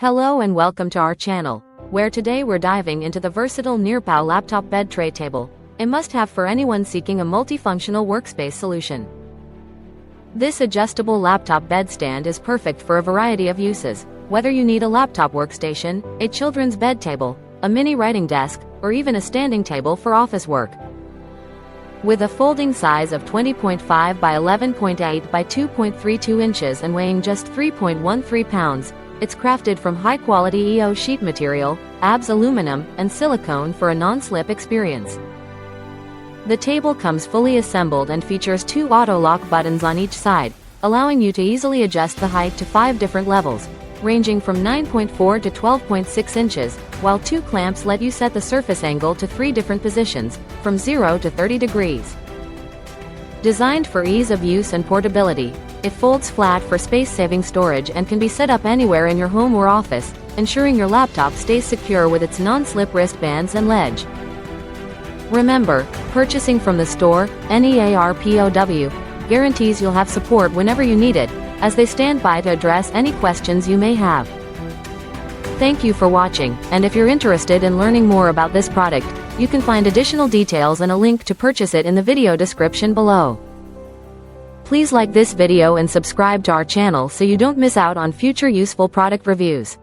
Hello and welcome to our channel, where today we're diving into the versatile Nearpow laptop bed tray table, a must-have for anyone seeking a multifunctional workspace solution. This adjustable laptop bed stand is perfect for a variety of uses, whether you need a laptop workstation, a children's bed table, a mini writing desk, or even a standing table for office work. With a folding size of 20.5 by 11.8 by 2.32 inches and weighing just 3.13 pounds, it's crafted from high-quality EO sheet material, ABS aluminum, and silicone for a non-slip experience. The table comes fully assembled and features 2 auto-lock buttons on each side, allowing you to easily adjust the height to 5 different levels, ranging from 9.4 to 12.6 inches, while 2 clamps let you set the surface angle to 3 different positions, from 0 to 30 degrees. Designed for ease of use and portability, it folds flat for space-saving storage and can be set up anywhere in your home or office, ensuring your laptop stays secure with its non-slip wristbands and ledge. Remember, purchasing from the store, Nearpow, guarantees you'll have support whenever you need it, as they stand by to address any questions you may have. Thank you for watching, and if you're interested in learning more about this product, you can find additional details and a link to purchase it in the video description below. Please like this video and subscribe to our channel so you don't miss out on future useful product reviews.